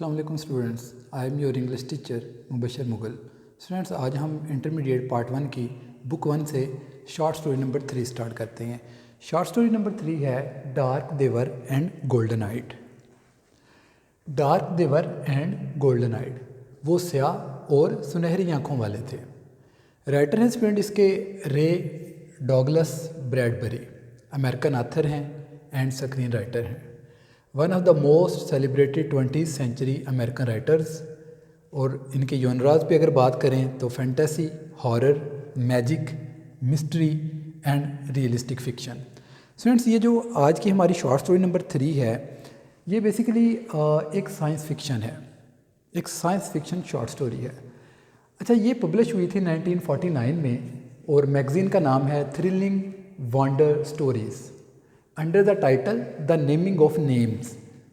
السلام علیکم students, I am your English teacher Mubashir Mughal. Students, آج ہم انٹرمیڈیٹ پارٹ 1 کی بک 1 سے شارٹ سٹوری نمبر 3 سٹارٹ کرتے ہیں۔ شارٹ سٹوری نمبر 3 ہے dark dewar and golden eyed. Dark dewar and golden eyed, وہ سیاہ اور سنہری آنکھوں والے تھے۔ رائٹر ہیں اسٹوڈنٹ اس کے رے ڈاگلس بریڈبری، امریکن آتھر ہیں اینڈ اسکرین رائٹر ہیں، one of the most celebrated 20th century American writers. اور ان کے جونراز پہ اگر بات کریں تو fantasy, horror, magic, mystery and realistic fiction. Students, یہ جو آج کی ہماری شارٹ سٹوری نمبر 3 ہے، یہ بیسیکلی ایک سائنس فکشن ہے، ایک سائنس فکشن شارٹ سٹوری ہے۔ اچھا، یہ پبلش ہوئی تھی 1949 میں، اور میگزین کا نام ہے thrilling wonder stories, under the title the naming of names,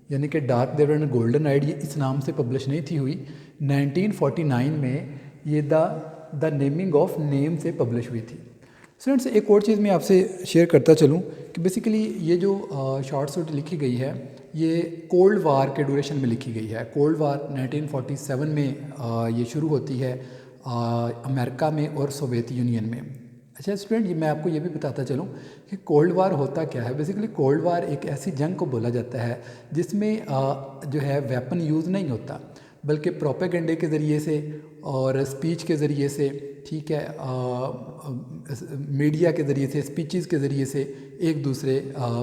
یعنی کہ dark dewar and golden eyed یہ اس نام سے پبلش نہیں تھی ہوئی، 1949 میں یہ دا نیمنگ آف نیم سے پبلش ہوئی تھی۔ اسٹوڈنٹس، ایک اور چیز میں آپ سے شیئر کرتا چلوں کہ بیسیکلی یہ جو شارٹ سٹوری لکھی گئی ہے یہ کولڈ وار کے ڈیوریشن میں لکھی گئی ہے۔ کولڈ وار 1947 میں یہ شروع ہوتی ہے امریکہ میں اور سوویت یونین میں۔ اچھا اسٹوڈنٹ، میں آپ کو یہ بھی بتاتا چلوں کہ کولڈ وار ہوتا کیا ہے۔ بیسیکلی کولڈ وار ایک ایسی جنگ کو بولا جاتا ہے جس میں جو ہے ویپن یوز نہیں ہوتا، بلکہ پروپیگنڈے کے ذریعے سے اور اسپیچ کے ذریعے سے، ٹھیک ہے، میڈیا کے ذریعے سے، اسپیچز کے ذریعے سے ایک دوسرے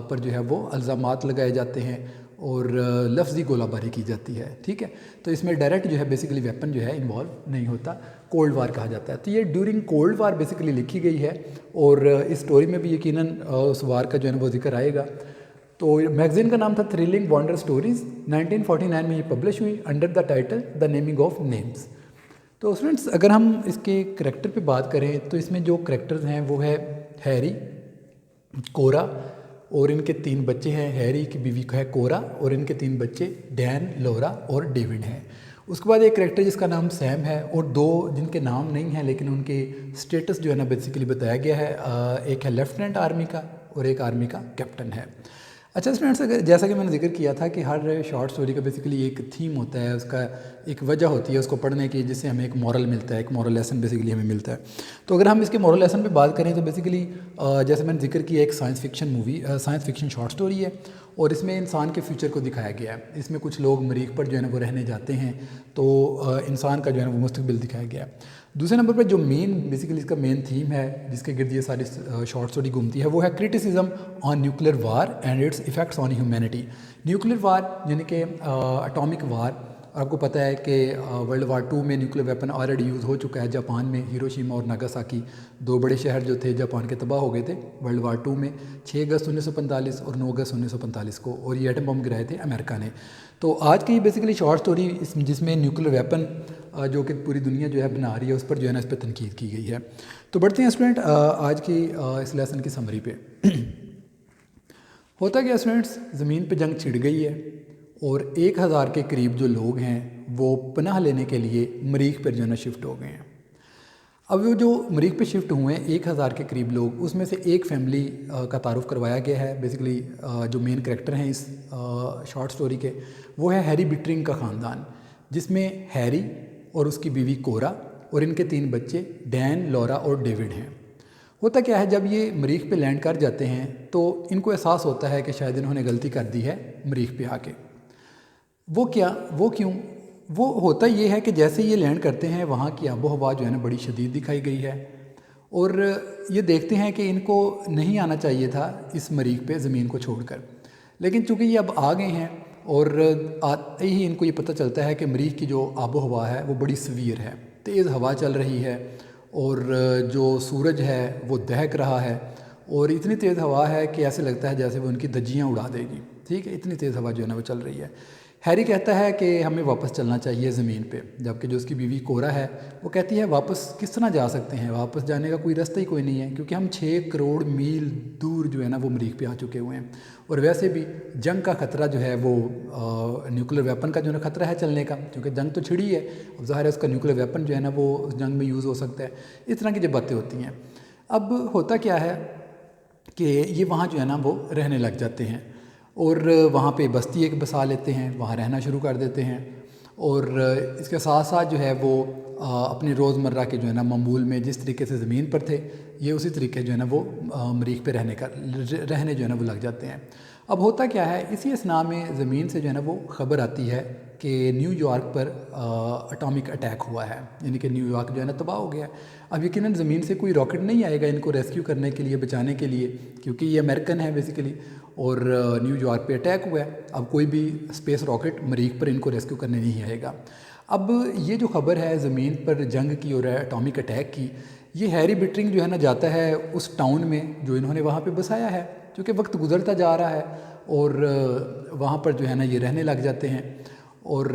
پر جو ہے وہ الزامات لگائے جاتے ہیں اور لفظی گولہ باری کی جاتی ہے، ٹھیک ہے۔ تو اس میں ڈائریکٹ جو ہے بیسیکلی ویپن جو ہے انوالو نہیں ہوتا، کولڈ وار کہا جاتا ہے۔ تو یہ ڈیورنگ کولڈ وار بیسیکلی لکھی گئی ہے، اور اس سٹوری میں بھی یقیناً اس وار کا جو ہے وہ ذکر آئے گا۔ تو میگزین کا نام تھا تھرلنگ وانڈر سٹوریز، 1949 میں یہ پبلش ہوئی under the title the naming of names. تو اسٹوڈنٹس، اگر ہم اس کے کریکٹر پہ بات کریں تو اس میں جو کریکٹرز ہیں وہ ہے ہیری، کورا، اور ان کے 3 بچے ہیں۔ ہیری کی بیوی ہے کورا، اور ان کے 3 بچے ڈین، لورا اور ڈیوڈ ہیں۔ اس کے بعد ایک کریکٹر جس کا نام سیم ہے، اور 2 جن کے نام نہیں ہیں لیکن ان کے سٹیٹس جو ہے نا بیسیکلی بتایا گیا ہے، ایک ہے لیفٹیننٹ آرمی کا اور ایک آرمی کا کیپٹن ہے۔ اچھا اسٹوڈنٹس، جیسا کہ میں نے ذکر کیا تھا کہ ہر شارٹ سٹوری کا بیسیکلی ایک تھیم ہوتا ہے، اس کا ایک وجہ ہوتی ہے اس کو پڑھنے کی، جس سے ہمیں ایک مورل ملتا ہے، ایک مورل لیسن بیسیکلی ہمیں ملتا ہے۔ تو اگر ہم اس کے مورل لیسن پہ بات کریں تو بیسیکلی جیسے میں نے ذکر کیا، ایک سائنس فکشن شارٹ سٹوری ہے، اور اس میں انسان کے فیوچر کو دکھایا گیا ہے۔ اس میں کچھ لوگ مریخ پر جو ہے نا وہ رہنے جاتے ہیں، تو انسان کا جو ہے نا وہ مستقبل دکھایا گیا ہے۔ دوسرے نمبر پہ جو بیسیکلی اس کا مین تھیم ہے جس کے گرد یہ ساری شارٹ سٹوری گھومتی ہے، وہ ہے criticism on nuclear war and its effects on humanity. Nuclear war یعنی کہ اٹامک وار، آپ کو پتہ ہے کہ ورلڈ وار 2 میں نیوکلیر ویپن آلریڈی یوز ہو چکا ہے جاپان میں۔ ہیروشیما اور ناگاساکی 2 بڑے شہر جو تھے جاپان کے تباہ ہو گئے تھے ورلڈ وار 2 میں، 6 اگست 1945 اور 9 اگست 1945 کو، اور یہ ایٹم بم گرائے تھے امریکہ نے۔ تو آج کی بیسیکلی شارٹ سٹوری جس میں نیوکلیر ویپن جو کہ پوری دنیا جو ہے بنا رہی ہے، اس پر جو ہے نا اس پہ تنقید کی گئی ہے۔ تو بڑھتے ہیں اسٹوڈنٹ آج کی اس لیسن کی سمری پہ۔ ہوتا کیا اسٹوڈنٹس، زمین پہ جنگ چھڑ گئی ہے، اور 1000 کے قریب جو لوگ ہیں وہ پناہ لینے کے لیے مریخ پر جو ہے نا شفٹ ہو گئے ہیں۔ اب وہ جو مریخ پہ شفٹ ہوئے ہیں 1000 کے قریب لوگ، اس میں سے ایک فیملی کا تعارف کروایا گیا ہے۔ بیسیکلی جو مین کریکٹر ہیں اس شارٹ سٹوری کے، وہ ہے ہیری بٹرنگ کا خاندان، جس میں ہیری اور اس کی بیوی کورا اور ان کے 3 بچے ڈین، لورا اور ڈیوڈ ہیں۔ ہوتا کیا ہے، جب یہ مریخ پہ لینڈ کر جاتے ہیں تو ان کو احساس ہوتا ہے کہ شاید انہوں نے غلطی کر دی ہے مریخ پہ آ کے۔ وہ کیوں؟ وہ ہوتا یہ ہے کہ جیسے یہ لینڈ کرتے ہیں وہاں کی آب و ہوا جو ہے نا بڑی شدید دکھائی گئی ہے، اور یہ دیکھتے ہیں کہ ان کو نہیں آنا چاہیے تھا اس مریخ پہ زمین کو چھوڑ کر، لیکن چونکہ یہ اب آ گئے ہیں، اور آتے ہی ان کو یہ پتہ چلتا ہے کہ مریخ کی جو آب و ہوا ہے وہ بڑی سویر ہے، تیز ہوا چل رہی ہے، اور جو سورج ہے وہ دہک رہا ہے، اور اتنی تیز ہوا ہے کہ ایسے لگتا ہے جیسے وہ ان کی دھجیاں اڑا دے گی، ٹھیک ہے، اتنی تیز ہوا جو ہے نا وہ چل رہی ہے۔ ہیری کہتا ہے کہ ہمیں واپس چلنا چاہیے زمین پہ، جبکہ جو اس کی بیوی کورا ہے وہ کہتی ہے واپس کس طرح جا سکتے ہیں، واپس جانے کا کوئی رستہ ہی کوئی نہیں ہے، کیونکہ ہم 6 کروڑ میل دور جو ہے نا وہ مریخ پہ آ چکے ہوئے ہیں، اور ویسے بھی جنگ کا خطرہ جو ہے وہ نیوکلیر ویپن کا جو ہے نا خطرہ ہے چلنے کا، کیونکہ جنگ تو چھڑی ہے، اب ظاہر ہے اس کا نیوکلیر ویپن جو ہے نا وہ اس جنگ میں یوز ہو سکتا ہے۔ اس طرح کی جو باتیں ہوتی ہیں، اب ہوتا کیا ہے کہ یہ وہاں جو ہے نا وہ رہنے لگ جاتے ہیں، اور وہاں پہ بستی ایک بسا لیتے ہیں، وہاں رہنا شروع کر دیتے ہیں۔ اور اس کے ساتھ ساتھ جو ہے وہ اپنے روزمرہ کے جو ہے نا معمول میں جس طریقے سے زمین پر تھے یہ اسی طریقے جو ہے نا وہ مریخ پہ رہنے جو ہے نا وہ لگ جاتے ہیں۔ اب ہوتا کیا ہے، اسی اثناء میں زمین سے جو ہے نا وہ خبر آتی ہے کہ نیو یارک پر اٹامک اٹیک ہوا ہے، یعنی کہ نیو یارک جو ہے نا تباہ ہو گیا ہے۔ اب یقیناً زمین سے کوئی راکٹ نہیں آئے گا ان کو ریسکیو کرنے کے لیے، بچانے کے لیے، کیونکہ یہ امریکن ہے بیسیکلی، اور نیو یارک پہ اٹیک ہوا ہے۔ اب کوئی بھی اسپیس راکٹ مریخ پر ان کو ریسکیو کرنے نہیں آئے گا۔ اب یہ جو خبر ہے زمین پر جنگ کی اور اٹامک اٹیک کی، یہ ہیری بٹرنگ جو ہے نا جاتا ہے اس ٹاؤن میں جو انہوں نے وہاں پہ بسایا ہے، کیونکہ وقت گزرتا جا رہا ہے اور وہاں پر جو ہے نا یہ رہنے لگ جاتے ہیں۔ اور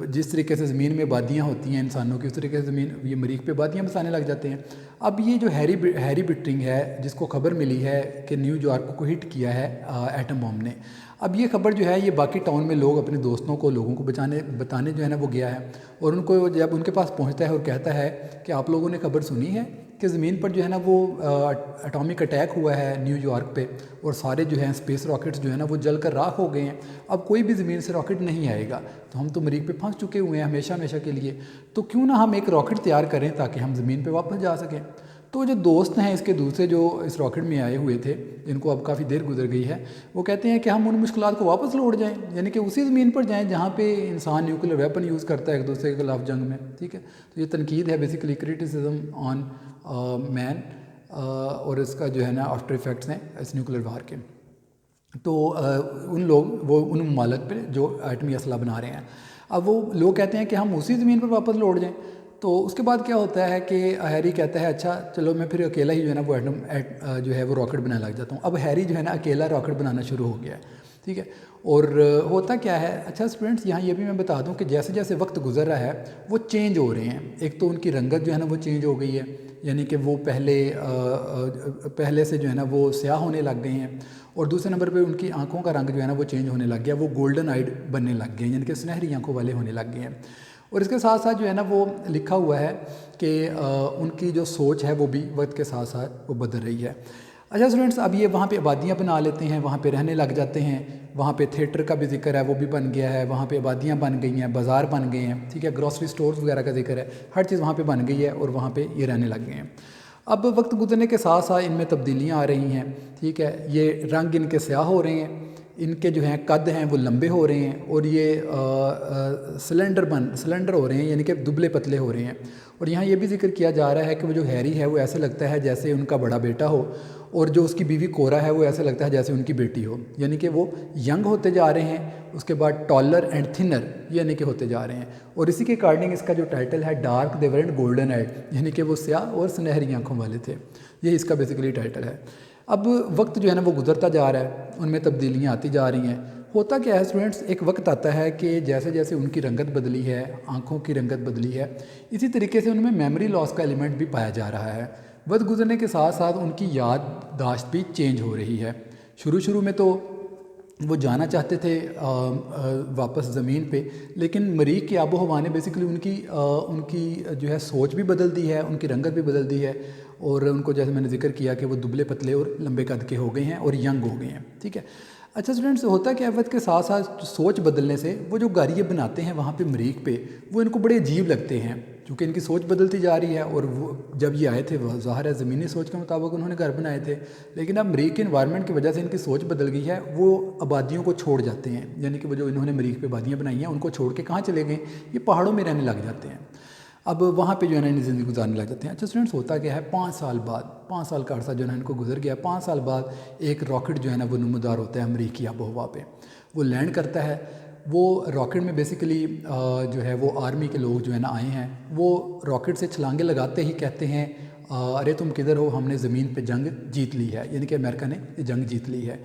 جس طریقے سے زمین میں آبادیاں ہوتی ہیں انسانوں کی، اس طریقے سے یہ مریخ پہ آبادیاں بسانے لگ جاتے ہیں۔ اب یہ جو ہیری بٹرنگ ہے جس کو خبر ملی ہے کہ نیو یارک کو ہٹ کیا ہے ایٹم بم نے، اب یہ خبر جو ہے یہ باقی ٹاؤن میں لوگ اپنے دوستوں کو، لوگوں کو بتانے جو ہے نا وہ گیا ہے، اور ان کو جب ان کے پاس پہنچتا ہے اور کہتا ہے کہ آپ لوگوں نے خبر سنی ہے کہ زمین پر جو ہے نا وہ اٹامک اٹیک ہوا ہے نیو یارک پہ، اور سارے جو ہیں اسپیس راکٹس جو ہے نا وہ جل کر راکھ ہو گئے ہیں، اب کوئی بھی زمین سے راکٹ نہیں آئے گا، تو ہم تو مریخ پہ پھنس چکے ہوئے ہیں ہمیشہ کے لیے، تو کیوں نہ ہم ایک راکٹ تیار کریں تاکہ ہم زمین پہ واپس جا سکیں۔ تو جو دوست ہیں اس کے دوسرے جو اس راکٹ میں آئے ہوئے تھے، جن کو اب کافی دیر گزر گئی ہے، وہ کہتے ہیں کہ ہم ان مشکلات کو واپس لوٹ جائیں، یعنی کہ اسی زمین پر جائیں جہاں پہ انسان نیوکلیر ویپن یوز کرتا ہے ایک دوسرے کے خلاف جنگ میں، ٹھیک ہے۔ تو یہ تنقید ہے بیسیکلی، کریٹیسزم آن مین، اور اس کا جو ہے نا آفٹر ایفیکٹس ہیں اس نیوکلیر وار کے۔ تو ان ممالک پہ جو ایٹمی اسلحہ بنا رہے ہیں، اب وہ لوگ کہتے ہیں کہ ہم اسی زمین پر واپس لوٹ جائیں۔ تو اس کے بعد کیا ہوتا ہے کہ ہیری کہتا ہے اچھا چلو میں پھر اکیلا ہی جو ہے نا وہ جو ہے وہ راکٹ بنانے لگ جاتا ہوں۔ اب ہیری جو ہے نا اکیلا راکٹ بنانا شروع ہو گیا ہے، ٹھیک ہے۔ اور ہوتا کیا ہے، اچھا اسٹوڈنٹس یہاں یہ بھی میں بتا دوں کہ جیسے جیسے وقت گزر رہا ہے وہ چینج ہو رہے ہیں۔ ایک تو ان کی رنگت جو ہے نا وہ چینج ہو گئی ہے، یعنی کہ وہ پہلے سے جو ہے نا وہ سیاہ ہونے لگ گئے ہیں، اور دوسرے نمبر پہ ان کی آنکھوں کا رنگ جو ہے نا وہ چینج ہونے لگ گیا، وہ گولڈن آئیڈ بننے لگ گئے ہیں، یعنی کہ سنہری آنکھوں والے ہونے لگ گئے ہیں۔ اور اس کے ساتھ ساتھ جو ہے نا وہ لکھا ہوا ہے کہ ان کی جو سوچ ہے وہ بھی وقت کے ساتھ ساتھ وہ بدل رہی ہے۔ اچھا اسٹوڈنٹس، اب یہ وہاں پہ آبادیاں بنا لیتے ہیں، وہاں پہ رہنے لگ جاتے ہیں، وہاں پہ تھیٹر کا بھی ذکر ہے وہ بھی بن گیا ہے، وہاں پہ آبادیاں بن گئی ہیں، بازار بن گئے ہیں، ٹھیک ہے، گروسری سٹورز وغیرہ کا ذکر ہے، ہر چیز وہاں پہ بن گئی ہے اور وہاں پہ یہ رہنے لگ گئے ہیں۔ اب وقت گزرنے کے ساتھ ساتھ ان میں تبدیلیاں آ رہی ہیں، ٹھیک ہے، یہ رنگ ان کے سیاہ ہو رہے ہیں، ان کے جو ہیں قد ہیں وہ لمبے ہو رہے ہیں، اور یہ سلنڈر ہو رہے ہیں، یعنی کہ دبلے پتلے ہو رہے ہیں۔ اور یہاں یہ بھی ذکر کیا جا رہا ہے کہ وہ جو ہیری ہے وہ ایسے لگتا ہے جیسے ان کا بڑا بیٹا ہو، اور جو اس کی بیوی کورا ہے وہ ایسے لگتا ہے جیسے ان کی بیٹی ہو، یعنی کہ وہ ینگ ہوتے جا رہے ہیں، اس کے بعد ٹالر اینڈ تھنر یعنی کہ ہوتے جا رہے ہیں۔ اور اسی کے اکارڈنگ اس کا جو ٹائٹل ہے ڈارک دے ورنٹ گولڈن آئیڈ، یعنی کہ وہ سیاہ اور سنہری آنکھوں والے تھے، یہ اس کا بیسیکلی ٹائٹل ہے۔ اب وقت جو ہے نا وہ گزرتا جا رہا ہے، ان میں تبدیلیاں آتی جا رہی ہیں۔ ہوتا کیا ہے اسٹوڈنٹس، ایک وقت آتا ہے کہ جیسے جیسے ان کی رنگت بدلی ہے، آنکھوں کی رنگت بدلی ہے، اسی طریقے سے ان میں میموری لاس کا ایلیمنٹ بھی پایا جا رہا ہے۔ وقت گزرنے کے ساتھ ساتھ ان کی یادداشت بھی چینج ہو رہی ہے۔ شروع میں تو وہ جانا چاہتے تھے واپس زمین پہ، لیکن مریخ کی آب و ہوا نے بیسیکلی ان کی جو ہے سوچ بھی بدل دی ہے، ان کی رنگت بھی بدل دی ہے، اور ان کو جیسے میں نے ذکر کیا کہ وہ دبلے پتلے اور لمبے قد کے ہو گئے ہیں اور ینگ ہو گئے ہیں، ٹھیک ہے۔ اچھا اسٹوڈنٹس، ہوتا کیا ہے، وقت کے ساتھ ساتھ سوچ بدلنے سے وہ جو گاڑی یہ بناتے ہیں وہاں پہ مریخ پہ، وہ ان کو بڑے عجیب لگتے ہیں، کیونکہ ان کی سوچ بدلتی جا رہی ہے۔ اور وہ جب یہ آئے تھے وہ ظاہر ہے زمینی سوچ کے مطابق انہوں نے گھر بنائے تھے، لیکن اب مریخ کے انوائرمنٹ کی وجہ سے ان کی سوچ بدل گئی ہے، وہ آبادیوں کو چھوڑ جاتے ہیں، یعنی کہ وہ جو انہوں نے مریخ پہ آبادیاں بنائی ہیں ان کو چھوڑ کے کہاں چلے گئے، یہ پہاڑوں میں رہنے لگ جاتے ہیں، اب وہاں پہ جو ہے نا انہیں زندگی گزارنے لگ جاتے ہیں۔ اچھا اسٹوڈنٹس، ہوتا کیا ہے، 5 سال بعد، 5 سال کا عرصہ جو ہے نا ان کو گزر گیا، 5 سال بعد ایک راکٹ جو ہے نا وہ نمودار ہوتا ہے امریکی کی آب و ہوا پہ، وہ لینڈ کرتا ہے۔ وہ راکٹ میں بیسیکلی جو ہے وہ آرمی کے لوگ جو ہے نا آئے ہیں، وہ راکٹ سے چھلانگیں لگاتے ہی کہتے ہیں ارے تم کدھر ہو، ہم نے زمین پہ جنگ جیت لی ہے، یعنی کہ امریکہ نے یہ جنگ جیت لی ہے۔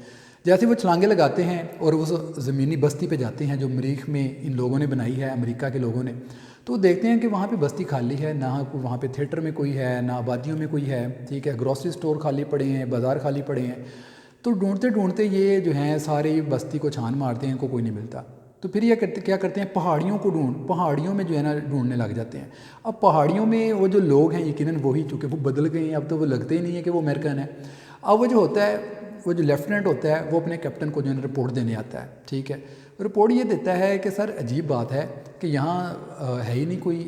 جیسے وہ چھلانگیں لگاتے ہیں اور اس زمینی بستی پہ جاتے ہیں جو مریخ میں ان لوگوں نے بنائی ہے، امریکہ کے لوگوں نے، تو دیکھتے ہیں کہ وہاں پہ بستی خالی ہے، نہ وہاں پہ تھیٹر میں کوئی ہے، نہ آبادیوں میں کوئی ہے، ٹھیک ہے، گروسری سٹور خالی پڑے ہیں، بازار خالی پڑے ہیں۔ تو ڈھونڈتے یہ جو ہیں ساری بستی کو چھان مارتے ہیں، ان کو کوئی نہیں ملتا۔ تو پھر یہ کیا کرتے ہیں، پہاڑیوں میں جو ہے نا ڈھونڈنے لگ جاتے ہیں۔ اب پہاڑیوں میں وہ جو لوگ ہیں یقیناً وہی، چونکہ وہ بدل گئے ہیں، اب تو وہ لگتے ہی نہیں ہے کہ وہ امریکن ہے۔ اب وہ جو ہوتا ہے، وہ جو لیفٹیننٹ ہوتا ہے وہ اپنے کیپٹن کو جو ہے نا رپورٹ دینے آتا ہے، ٹھیک ہے، رپورٹ یہ دیتا ہے کہ سر عجیب بات ہے کہ یہاں ہے ہی نہیں کوئی،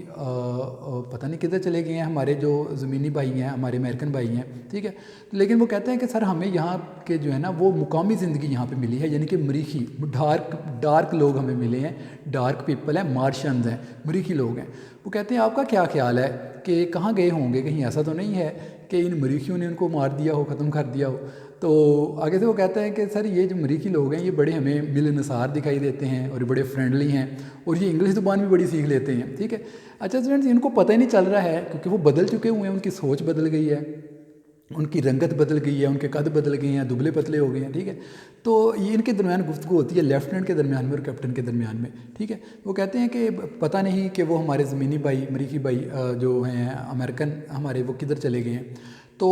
پتہ نہیں کدھر چلے گئے ہیں ہمارے جو زمینی بھائی ہیں، ہمارے امریکن بھائی ہیں، ٹھیک ہے. لیکن وہ کہتے ہیں کہ سر ہمیں یہاں کے جو ہے نا وہ مقامی زندگی یہاں پہ ملی ہے، یعنی کہ مریخی ڈارک لوگ ہمیں ملے ہیں، ڈارک پیپل ہیں، مارشنز ہیں، مریخی لوگ ہیں. وہ کہتے ہیں آپ کا کیا خیال ہے کہ کہاں گئے ہوں گے؟ کہیں ایسا تو نہیں ہے کہ ان مریخیوں نے ان کو مار دیا ہو، ختم کر دیا ہو؟ تو آگے سے وہ کہتا ہے کہ سر یہ جو مریخی لوگ ہیں یہ بڑے ہمیں ملنسار دکھائی دیتے ہیں اور بڑے فرینڈلی ہیں، اور یہ انگلش زبان بھی بڑی سیکھ لیتے ہیں، ٹھیک ہے. اچھا اسٹوڈنٹس، ان کو پتہ ہی نہیں چل رہا ہے کیونکہ وہ بدل چکے ہوئے ہیں، ان کی سوچ بدل گئی ہے، ان کی رنگت بدل گئی ہے، ان کے قد بدل گئے ہیں، دبلے پتلے ہو گئے ہیں، ٹھیک ہے. تو یہ ان کے درمیان گفتگو ہوتی ہے لیفٹیننٹ کے درمیان میں اور کیپٹن کے درمیان میں، ٹھیک ہے. وہ کہتے ہیں کہ پتہ نہیں کہ وہ ہمارے زمینی بھائی، مریخی بھائی جو ہیں امریکن ہمارے، وہ کدھر چلے گئے ہیں. تو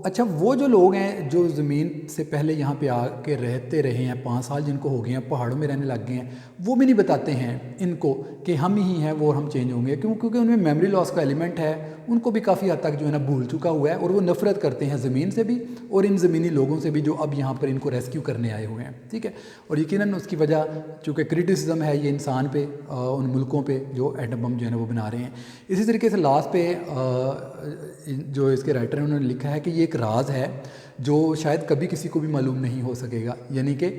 اچھا وہ جو لوگ ہیں جو زمین سے پہلے یہاں پہ آ کے رہتے رہے ہیں 5 سال جن کو ہو گئے ہیں، پہاڑوں میں رہنے لگ گئے ہیں، وہ بھی نہیں بتاتے ہیں ان کو کہ ہم ہی ہیں وہ اور ہم چینج ہوں گے، کیونکہ ان میں میموری لاس کا ایلیمنٹ ہے. ان کو بھی کافی حد تک جو ہے نا بھول چکا ہوا ہے، اور وہ نفرت کرتے ہیں زمین سے بھی اور ان زمینی لوگوں سے بھی جو اب یہاں پر ان کو ریسکیو کرنے آئے ہوئے ہیں، ٹھیک ہے. اور یقیناً اس کی وجہ چونکہ کرٹیسزم ہے یہ انسان پہ، ان ملکوں پہ جو ایٹم بم جو ہے نا وہ بنا رہے ہیں. اسی طریقے سے لاسٹ پہ جو اس کے رائٹر ہیں انہوں نے لکھا ہے کہ یہ ایک راز ہے جو شاید کبھی کسی کو بھی معلوم نہیں ہو سکے گا. یعنی کہ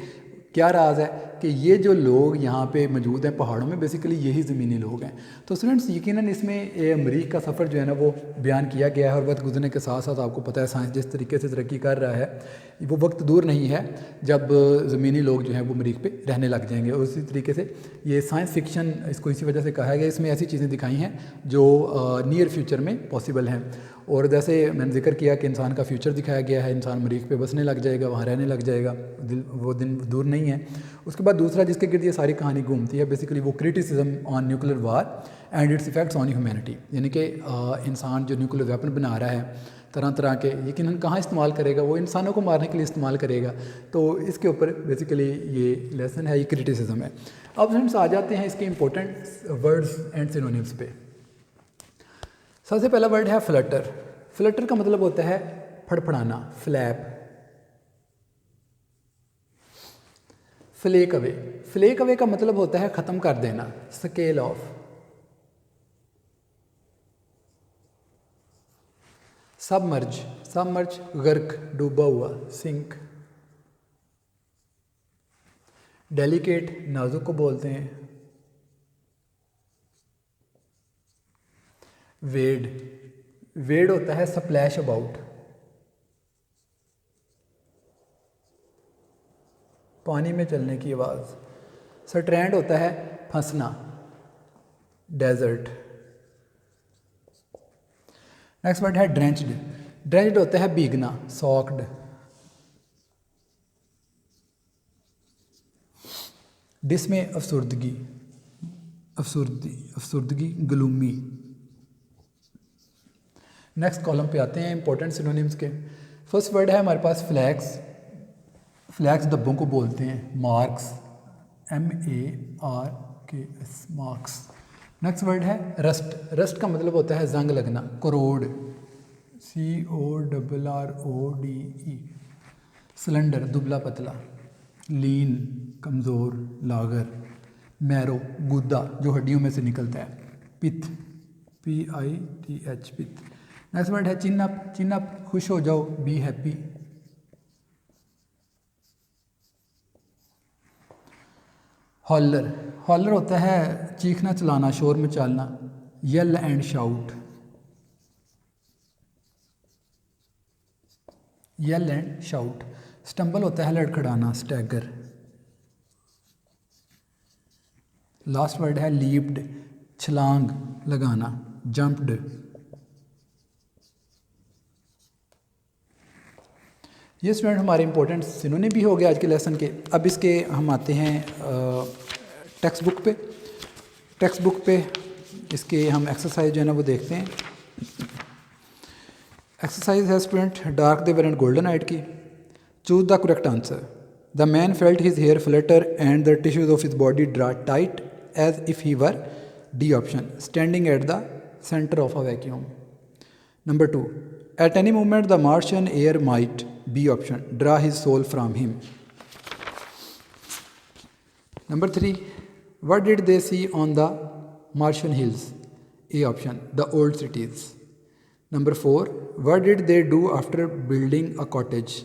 کیا راز ہے کہ یہ جو لوگ یہاں پہ موجود ہیں پہاڑوں میں، بیسیکلی یہی زمینی لوگ ہیں. تو اسٹوڈنٹس یقیناً اس میں مریخ کا سفر جو ہے نا وہ بیان کیا گیا ہے، اور وقت گزرنے کے ساتھ ساتھ آپ کو پتہ ہے سائنس جس طریقے سے ترقی کر رہا ہے وہ وقت دور نہیں ہے جب زمینی لوگ جو ہیں وہ مریخ پہ رہنے لگ جائیں گے. اور اسی طریقے سے یہ سائنس فکشن اس کو اسی وجہ سے کہا گیا، اس میں ایسی چیزیں دکھائی ہیں جو نیئر فیوچر میں پاسبل ہیں. اور جیسے میں نے ذکر کیا کہ انسان کا فیوچر دکھایا گیا ہے، انسان مریخ پہ بسنے لگ جائے گا، وہاں رہنے لگ جائے گا، وہ دن دور نہیں ہے. اس کے بعد دوسرا جس کے گرد یہ ساری کہانی گھومتی ہے بیسیکلی وہ criticism on nuclear war and its effects on humanity. یعنی کہ انسان جو نیوکلیر ویپن بنا رہا ہے طرح طرح کے، یقیناً کہاں استعمال کرے گا؟ وہ انسانوں کو مارنے کے لیے استعمال کرے گا. تو اس کے اوپر بیسیکلی یہ لیسن ہے، یہ کرٹیسزم ہے. اب ہم آ جاتے ہیں اس کے امپورٹنٹ ورڈز اینڈ سینونیمز پہ. سب سے پہلا ورڈ ہے فلٹر. فلٹر کا مطلب ہوتا ہے پھڑپھڑانا، فلیپ. فلیک اوے. فلیک اوے کا مطلب ہوتا ہے ختم کر دینا، اسکیل آف. سبمرج. سبمرج غرق، ڈوبا ہوا، سنک. ڈیلیکیٹ نازک کو بولتے ہیں. ویڈ. ویڈ ہوتا ہے سپلیش اباؤٹ. پانی میں چلنے کی آواز. سٹرینڈ ہوتا ہے پھنسنا. ڈیزرٹ. نیکسٹ ورڈ ہے ڈرینچڈ. ڈرینچڈ ہوتا ہے بھیگنا، ساکڈ. ڈسمے افسردگی، افسردگی، گلومی. نیکسٹ کالم پہ آتے ہیں امپورٹنٹ سینونیمز کے. فرسٹ ورڈ ہے ہمارے پاس فلیکس. فلیکس ڈبوں کو بولتے ہیں. Marks, MARKS، marks. Next word ہے رسٹ. رسٹ کا مطلب ہوتا ہے زنگ لگنا، کروڑ، CORRODE. سلنڈر، دبلا پتلا. لین، کمزور، لاغر. میرو، گودا جو ہڈیوں میں سے نکلتا ہے. پت، PITH، پت. نیکسٹ ورڈ ہے چن اپ. چن اپ خوش ہو جاؤ، بی ہیپی. ہالر. ہالر ہوتا ہے چیخنا چلانا، شور مچالنا. یل اینڈ شاؤٹ. یل اینڈ شاؤٹ. سٹمبل ہوتا ہے لڑکھڑانا، اسٹیگر. لاسٹ ورڈ ہے لیپڈ، چھلانگ لگانا، جمپڈ. یہ اسٹوڈنٹ ہمارے امپورٹنٹ سینونیم بھی ہو گیا آج کے لیسن کے. اب اس کے ہم آتے ہیں ٹیکسٹ بک پہ. ٹیکسٹ بک پہ اس کے ہم ایکسرسائز جو ہے نا وہ دیکھتے ہیں. ایکسرسائز ہے student dark they were and golden eyed کی. Choose the correct answer. The man felt his hair flutter and the tissues of his body draw tight as if he were. D option standing at the center of a vacuum. Number 2 at any moment the Martian air might. B option draw his soul from him. Number 3, what did they see on the Martian hills? A option, the old cities. Number 4, what did they do after building a cottage?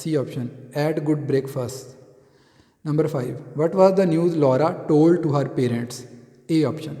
C option, ate good breakfast. Number 5, what was the news Laura told to her parents? A option,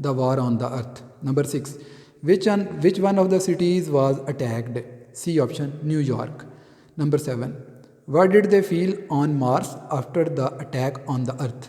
the war on the earth. Number 6, which one of the cities was attacked? C option, New York. Number 7, what did they feel on Mars after the attack on the earth?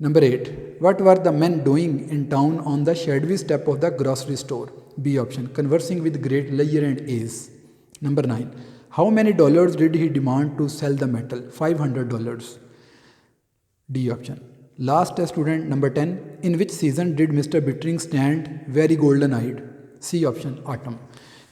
Number 8, what were the men doing in town on the shadowy step of the grocery store? B option, conversing with great leisure and ease. Number 9, how many dollars did he demand to sell the metal? $500. D option, last student. Number 10, in which season did Mr. Bittering stand very golden eyed? C option, autumn.